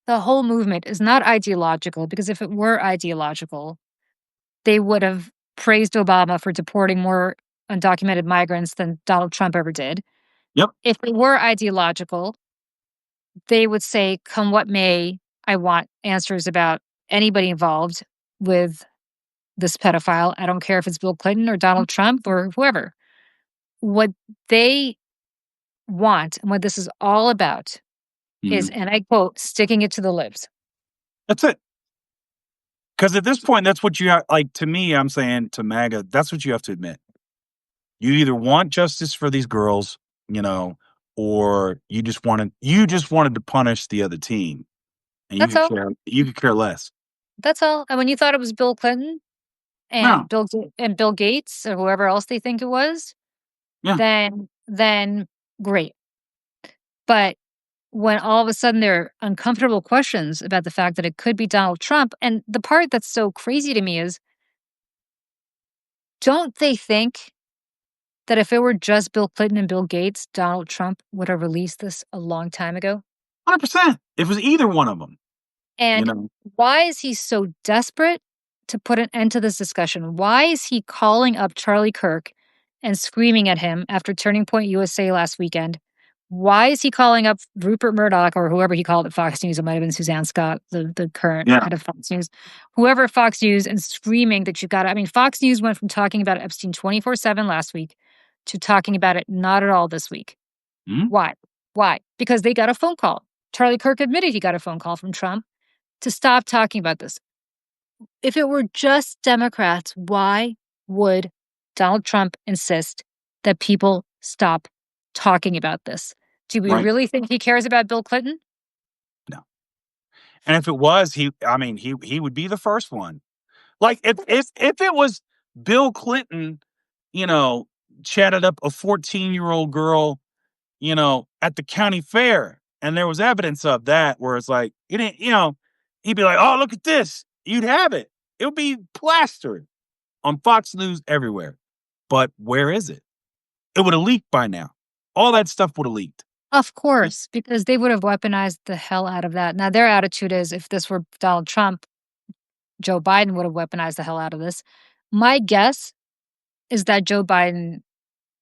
The whole movement is not ideological, because if it were ideological, they would have praised Obama for deporting more undocumented migrants than Donald Trump ever did. Yep. If it were ideological, they would say, come what may, I want answers about anybody involved with this pedophile. I don't care if it's Bill Clinton or Donald Trump or whoever. What they want and what this is all about is, Mhm. and I quote, sticking it to the libs. That's it. Because at this point, that's what you have. Like, to me, I'm saying to MAGA, that's what you have to admit. You either want justice for these girls, you know, or you just wanted to punish the other team, and That's all. you could care less. That's all. And when you thought it was Bill Clinton No. and Bill Gates or whoever else they think it was, Yeah. then great. But when all of a sudden there are uncomfortable questions about the fact that it could be Donald Trump, and the part that's so crazy to me is, don't they think that if it were just Bill Clinton and Bill Gates, Donald Trump would have released this a long time ago? 100%. If it was either one of them, you And know. why is he so desperate to put an end to this discussion? Why is he calling up Charlie Kirk and screaming at him after Turning Point USA last weekend? Why is he calling up Rupert Murdoch or whoever he called at Fox News? It might have been Suzanne Scott, the current Yeah. head of Fox News, whoever at Fox News, and screaming that you've got to. I mean, Fox News went from talking about Epstein 24/7 last week to talking about it not at all this week. Mhm. Why? Why? Because they got a phone call. Charlie Kirk admitted he got a phone call from Trump to stop talking about this. If it were just Democrats, why would Donald Trump insist that people stop talking about this? Do we Right. really think he cares about Bill Clinton? No. And if it was, he would be the first one. Like, if it was Bill Clinton, you know, chatted up a 14-year-old girl, at the county fair, and there was evidence of that where it's like, it didn't, he'd be like, "Oh, look at this." You'd have it. It would be plastered on Fox News everywhere. But where is it? It would have leaked by now. All that stuff would have leaked. Of course, because they would have weaponized the hell out of that. Now, their attitude is if this were Donald Trump, Joe Biden would have weaponized the hell out of this. My guess is that Joe Biden,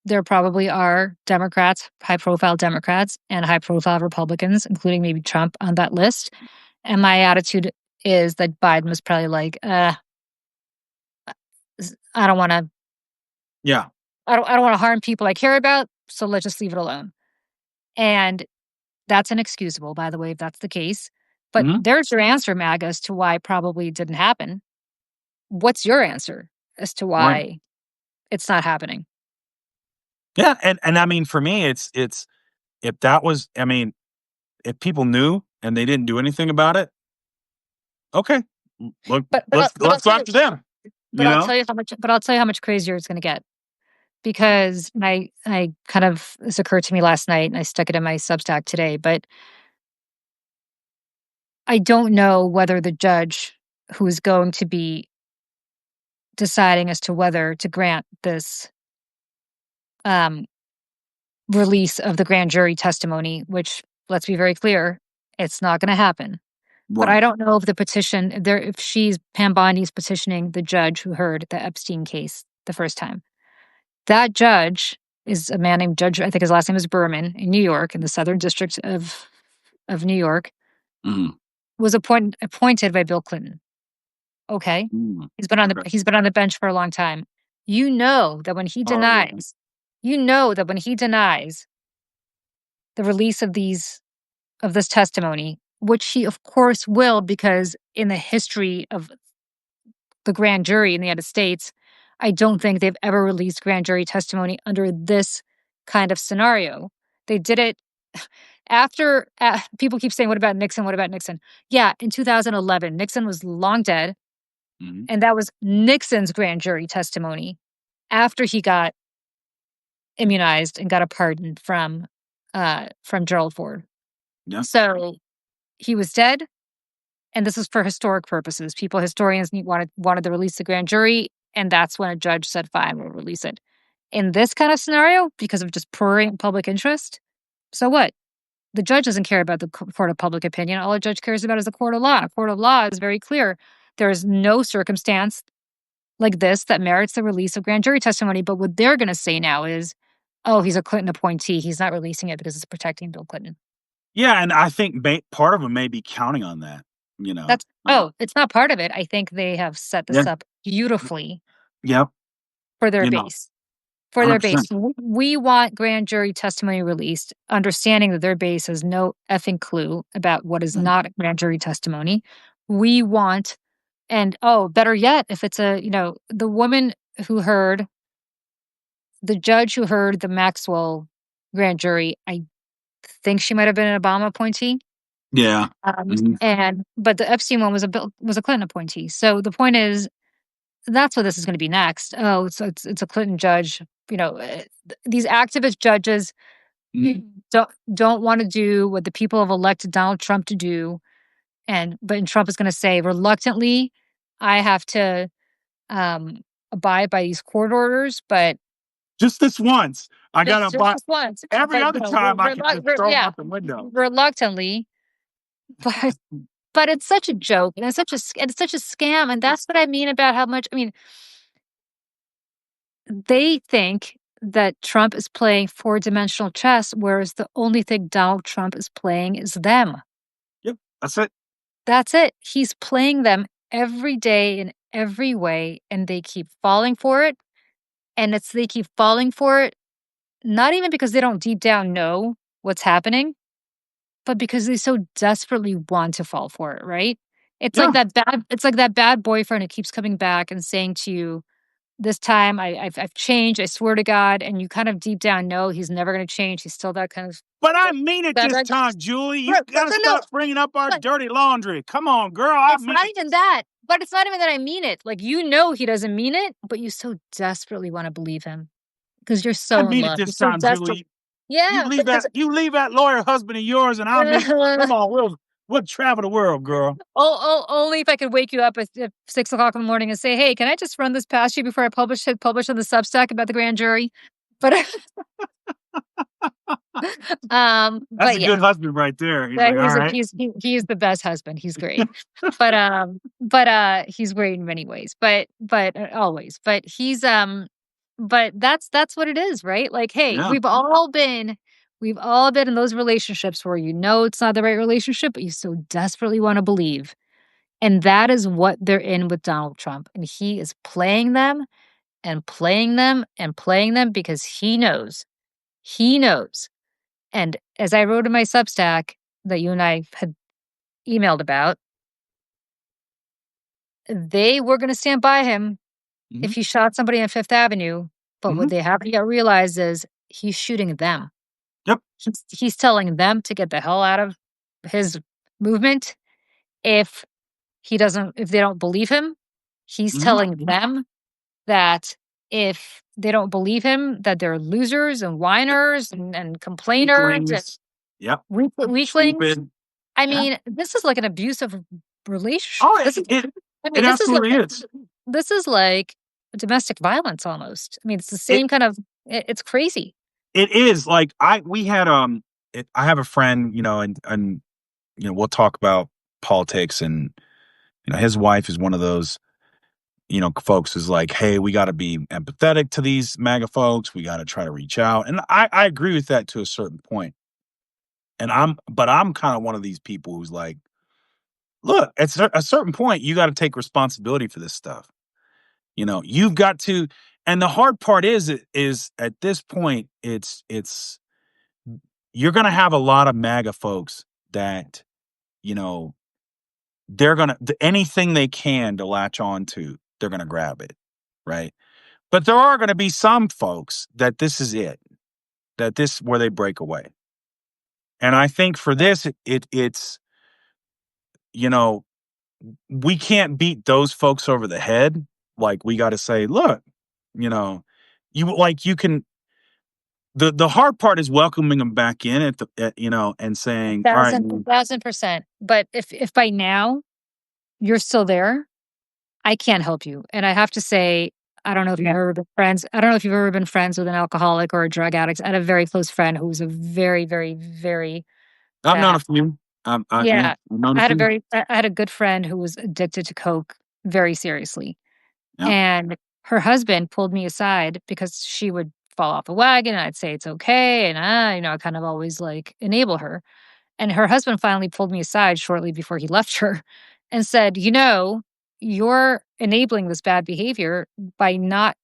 there probably are Democrats, high profile Democrats, and high profile Republicans, including maybe Trump on that list. And my attitude is that Biden was probably like, I don't want to, Yeah. I don't want to harm people I care about, so let's just leave it alone. And that's inexcusable, by the way, if that's the case. But Mhm. there's your answer, MAGA, as to why probably it didn't happen. What's your answer as to Right. why it's not happening? Yeah, and I mean, for me, it's if that was, if people knew and they didn't do anything about it, okay, look, let's go after them. But You I'll know? tell you how much. But I'll tell you how much crazier it's going to get, because I kind of, this occurred to me last night and I stuck it in my Substack today. But I don't know whether the judge who is going to be deciding as to whether to grant this um, release of the grand jury testimony, which, let's be very clear, it's not going to happen. But I Right. don't know if the petition, if she's, Pam Bondi's petitioning the judge who heard the Epstein case the first time. That judge is a man named Judge, I think his last name is Berman, in New York, in the Southern District of New York, Mhm. was appointed by Bill Clinton. Okay? Mm, okay. He's been on the bench for a long time. You know that when he Oh, yeah. denies you know that when he denies the release of this testimony, which he of course will because in the history of the grand jury in the United States, I don't think they've ever released grand jury testimony under this kind of scenario. They did it after people keep saying, "What about Nixon? What about Nixon?" Yeah, in 2011, Nixon was long dead, Mhm. and that was Nixon's grand jury testimony after he got immunized and got a pardon from Gerald Ford. Yeah. So he was dead, and this is for historic purposes. Historians wanted to release the grand jury, and that's when a judge said, "Fine, we'll release it." In this kind of scenario, because of just prurient public interest, so what? The judge doesn't care about the court of public opinion. All a judge cares about is the court of law. A court of law is very clear. There is no circumstance like this that merits the release of grand jury testimony. But what they're going to say now is, oh, he's a Clinton appointee. He's not releasing it because it's protecting Bill Clinton. Yeah, and I think part of them may be counting on that, you know? That's oh, it's not part of it. I think they have set this Yeah. up beautifully Yep. for their You know, base. For their base. 100%. We want grand jury testimony released, understanding that their base has no effing clue about what is Mm. not grand jury testimony. We want, and oh, better yet, if it's the woman who heard, the judge who heard the Maxwell grand jury, I think she might have been an Obama appointee. Yeah. Mhm. But the Epstein one was a Clinton appointee. So the point is, that's what this is going to be next. Oh, it's a Clinton judge. These activist judges Mhm. don't want to do what the people have elected Donald Trump to do, and Trump is going to say reluctantly, I have to um, abide by these court orders, but Just this once. I gotta just buy this once. every But other time I can just throw them yeah, out the window. reluctantly, but but it's such a joke and it's such a scam, and that's what I mean about how much. I mean, they think that Trump is playing four-dimensional chess, whereas the only thing Donald Trump is playing is them. Yep, that's it. That's it. He's playing them every day in every way, and they keep falling for it. And they keep falling for it, not even because they don't deep down know what's happening, but because they so desperately want to fall for it, right? Yeah. It's like that bad boyfriend who keeps coming back and saying to you, this time I've changed, I swear to God, and you kind of deep down know he's never gonna change. He's still that kind of But I mean it that this that time, Julie. You Right, but gotta no, stop bringing up our but dirty laundry. Come on, girl. I it's mean not it. even that. But it's not even that I mean it. Like, you know he doesn't mean it, but you so desperately wanna believe him because 'cause you're I so in mean it love. You're this so time, desperate. Julie. You Yeah, leave because that you leave that lawyer husband of yours and I'll meet come on, we'll travel the world, girl. only if I could wake you up at 6 o'clock in the morning and say, "Hey, can I just run this past you before I publish on the Substack about the grand jury?" But, That's but a yeah. good husband right there. He's Yeah, like, all right. he's the best husband, he's great. He's great in many ways, always. But that's what it is, right? Like, hey, Yeah. we've all been in those relationships where you know it's not the right relationship, but you so desperately wanna believe. And that is what they're in with Donald Trump, and he is playing them, and playing them, and playing them because he knows, and as I wrote in my Substack that you and I had emailed about, they were gonna stand by him Mhm. if he shot somebody on Fifth Avenue, but what Mhm. they haven't yet realized is he's shooting them. Yep. He's telling them to get the hell out of his movement if if they don't believe him. He's Mhm. telling them that if they don't believe him, that they're losers and whiners and complainers and Weaklings. Yep. weaklings. Stupid. I Yeah. mean, this is like an abusive relationship. Oh, it absolutely is. This is like domestic violence almost. I mean, it's the It same kind of it's crazy. it is like we had I have a friend, and we'll talk about politics and his wife is one of those folks who's like, hey, we got to be empathetic to these MAGA folks. We got to try to reach out. And I agree with that to a certain point. But I'm kind of one of these people who's like, look, at a certain point, you got to take responsibility for this stuff. You've got to, and the hard part is at this point, it's you're going to have a lot of MAGA folks that you know they're gonna anything they can to latch on to, they're gonna grab it, right? But there are gonna be some folks that this is it, that this where they break away. And I think for this, it's you know we can't beat those folks over the head. Like we got to say, look, you know, you can. The hard part is welcoming them back in and saying, all right, 1,000%. But if by now you're still there, I can't help you. And I have to say, I don't know if you've ever been friends. I don't know if you've ever been friends with an alcoholic or a drug addict. I had a very close friend who was a very, very, very I've known bad. a few. Yeah, Yeah. I've known a few. I had a good friend who was addicted to coke very seriously. Yeah. And her husband pulled me aside because she would fall off a wagon and I'd say it's okay. And I kind of always like enable her. And her husband finally pulled me aside shortly before he left her and said, you're enabling this bad behavior by not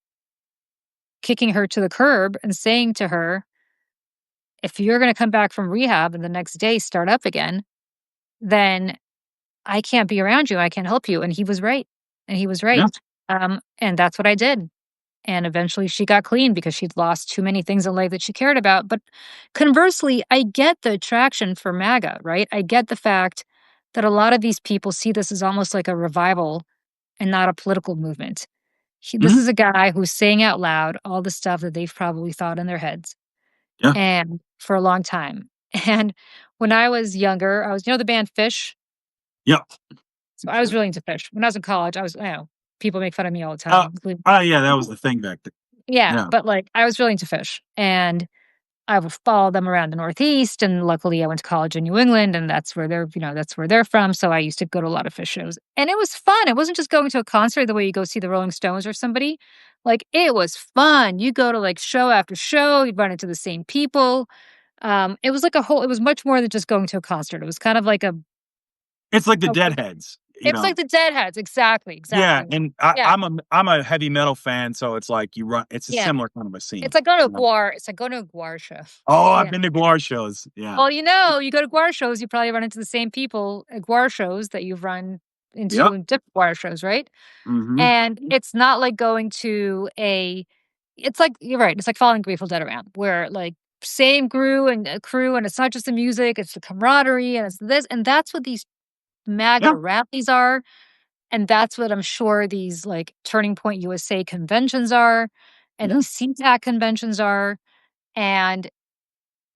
kicking her to the curb and saying to her, if you're going to come back from rehab and the next day start up again, then I can't be around you. I can't help you. And he was right. And he was Yeah. right. And that's what I did. And eventually she got clean because she'd lost too many things in life that she cared about. But conversely, I get the attraction for MAGA, right? I get the fact that a lot of these people see this as almost like a revival and not a political movement. This Mhm. is a guy who's saying out loud all the stuff that they've probably thought in their heads Yeah. and for a long time. And when I was younger, I was, the band Fish. Yeah. So I was really into Fish. When I was in college, people make fun of me all the Uh, time, including yeah, that was the thing back then. yeah, Yeah. but, like, I was really into Fish, and I would follow them around the Northeast, and luckily, I went to college in New England, and that's where they're from, so I used to go to a lot of Fish shows, and it was fun. It wasn't just going to a concert the way you go see the Rolling Stones or somebody. Like, it was fun. You go to, like, show after show, you'd run into the same people. It was much more than just going to a concert. It was kind of like It's like the a Deadheads, it was like the Deadheads. Exactly, Yeah, exactly. and Yeah, I'm a heavy metal fan, so it's like it's a yeah. similar kind of a scene. It's like going to a Gwar show. Oh, I've Yeah. been to Guar shows. Yeah. Well, you go to Gwar shows, you probably run into the same people at Gwar shows that you've run into Yep. in different Gwar shows, right? Mhm. And it's not like going to it's like you're right, it's like following Grateful Dead around where, like, same crew, and it's not just the music, it's the camaraderie, and it's this, and that's what these MAGA Yeah. rallies are, and that's what I'm sure these, like, Turning Point USA conventions are, and Yeah. these CPAC conventions are, and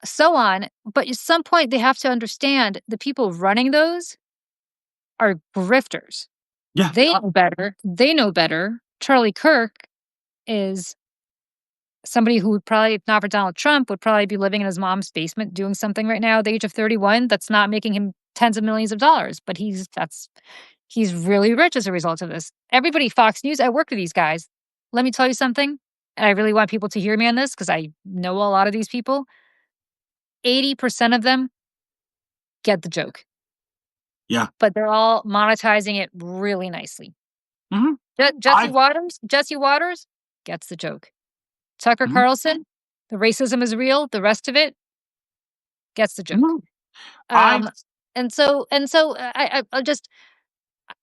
so on. But at some point, they have to understand the people running those are grifters. Yeah. They know better. They know better. Charlie Kirk is somebody who would probably, if not for Donald Trump, would probably be living in his mom's basement doing something right now at the age of 31 that's not making him tens of millions of dollars. But he's really rich as a result of this. Everybody, Fox News, I work with these guys. Let me tell you something. And I really want people to hear me on this because I know a lot of these people. 80% of them get the joke, Yeah. but they're all monetizing it really nicely. Mhm. Jesse I've Waters gets the joke. Tucker Mhm. Carlson, the racism is real. The rest of it gets the joke. Mhm. I've Um, and so I just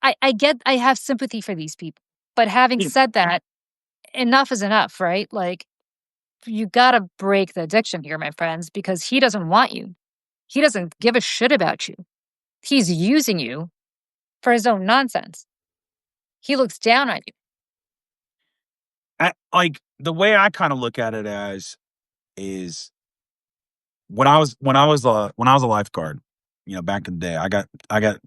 I have sympathy for these people. But having yeah. said that, enough is enough, right? Like you got to break the addiction here, my friends, because he doesn't want you. He doesn't give a shit about you. He's using you for his own nonsense. He looks down on you. Like the way I kind of look at it as is when I was a lifeguard, back in the day, I got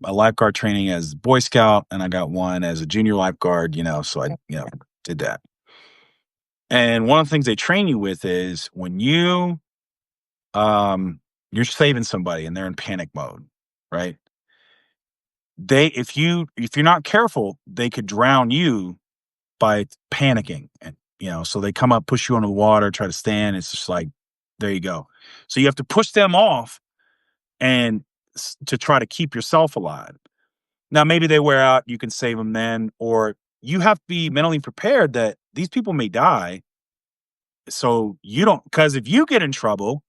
a lifeguard training as Boy Scout, and I got one as a junior lifeguard. So I did that. And one of the things they train you with is when um you're saving somebody and they're in panic mode, right? If you're not careful, they could drown you by panicking. And so they come up, push you under the water, try to stand. It's just like, there you go. So you have to push them off and to try to keep yourself alive. Now, maybe they wear out, you can save them then, or you have to be mentally prepared that these people may die. So you don't, because if you get in trouble,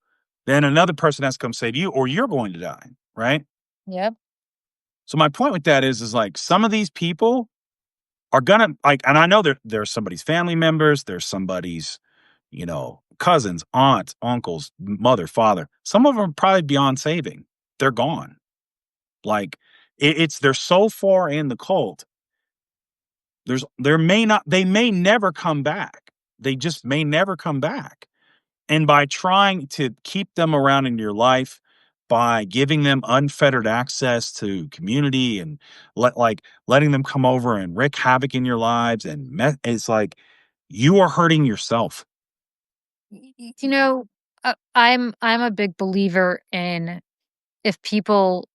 then another person has to come save you, or you're going to die, right? Yep. So my point with that is like some of these people are gonna like, and I know there's somebody's family members, there's somebody's, cousins, aunts, uncles, mother, father. Some of them are probably beyond saving. They're gone. Like it's they're so far in the cult. They may never come back. They just may never come back. And by trying to keep them around in your life, by giving them unfettered access to community and letting them come over and wreak havoc in your lives, it's like you are hurting yourself. You know, I'm a big believer in if people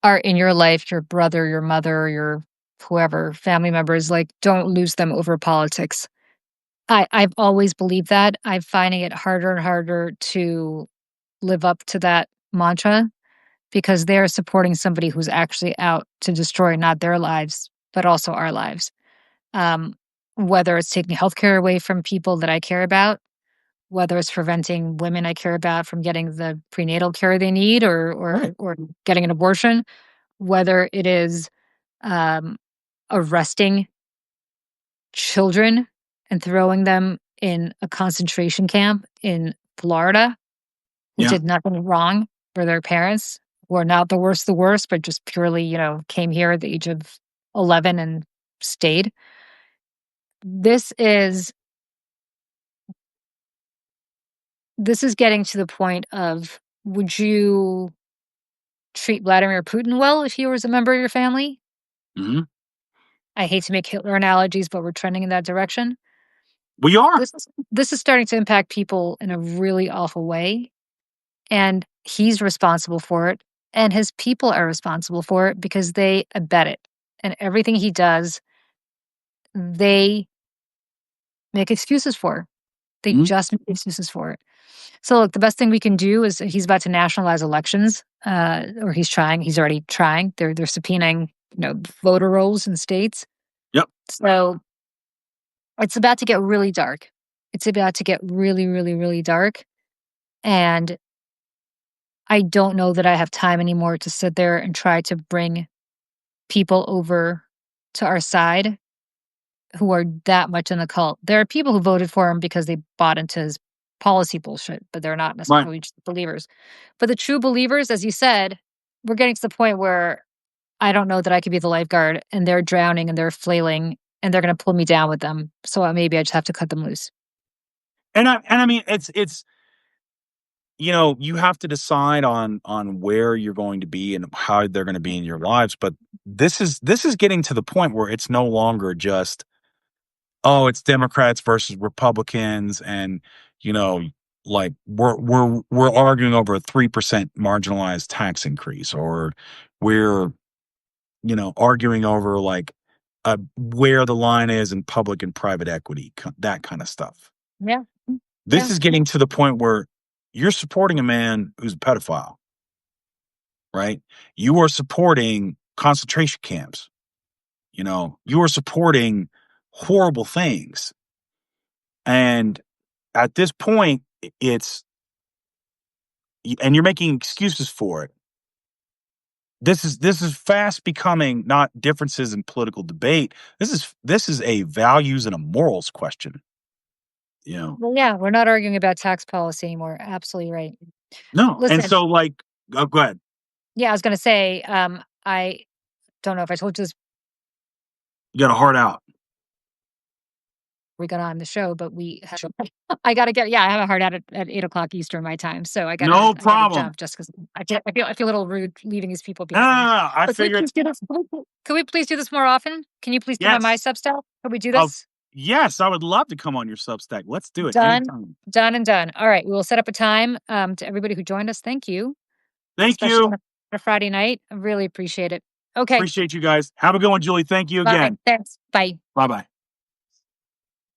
are in your life, your brother, your mother, your whoever, family members, like don't lose them over politics. I've always believed that. I'm finding it harder and harder to live up to that mantra because they're supporting somebody who's actually out to destroy not their lives, but also our lives. Um, whether it's taking healthcare away from people that I care about, whether it's preventing women I care about from getting the prenatal care they need Right. or getting an abortion, whether it is um, arresting children and throwing them in a concentration camp in Florida who Yeah. did nothing wrong for their parents, who are not the worst, but just purely, came here at the age of 11 and stayed. This is this is getting to the point of would you treat Vladimir Putin well if he was a member of your family? Hmm. I hate to make Hitler analogies, but we're trending in that direction. We are. This is starting to impact people in a really awful way, and he's responsible for it, and his people are responsible for it because they abet it. And everything he does, they make excuses for. They Mhm. just make excuses for it. So look, the best thing we can do is he's about to nationalize elections, or he's trying. He's already trying. They're subpoenaing, voter rolls in states. Yep. So it's about to get really dark. It's about to get really, really, really dark. And I don't know that I have time anymore to sit there and try to bring people over to our side who are that much in the cult. There are people who voted for him because they bought into his policy bullshit, but they're not Right. necessarily just believers. But the true believers, as you said, we're getting to the point where I don't know that I could be the lifeguard and they're drowning and they're flailing and they're going to pull me down with them. So maybe I just have to cut them loose. And I mean it's you have to decide on where you're going to be and how they're going to be in your lives, but this is getting to the point where it's no longer just, oh, it's Democrats versus Republicans, and you know like we're arguing over a 3% marginalized tax increase, or we're arguing over like where the line is in public and private equity, that kind of stuff. Yeah. This Yeah. is getting to the point where you're supporting a man who's a pedophile, right? You are supporting concentration camps. You are supporting horrible things. And at this point, and you're making excuses for it. This is fast becoming not differences in political debate. This is a values and a morals question. You know, Well, yeah, we're not arguing about tax policy anymore. Absolutely right. no, and Listen, so like, oh, go ahead. yeah, I was going to say, I don't know if I told you this You got a heart out. we got on the show, but I gotta get yeah, I have a hard out at 8 o'clock Eastern my time. So No I gotta problem. jump just because I feel a little rude leaving these people No, no, no, behind. no, I But can we figured. please do this? Can we please do this more often? Can you please do my Yes. Substack? Can we do Oh, this? yes, I would love to come on your Substack. Let's do it Done, anytime. done, and done. All right, we will set up a time. To everybody who joined us, thank you, Thank especially on you. a Friday night. I really appreciate it. Okay, Appreciate you guys. Have a good one, Julie. Thank you bye. again. Thanks. Bye. Bye bye.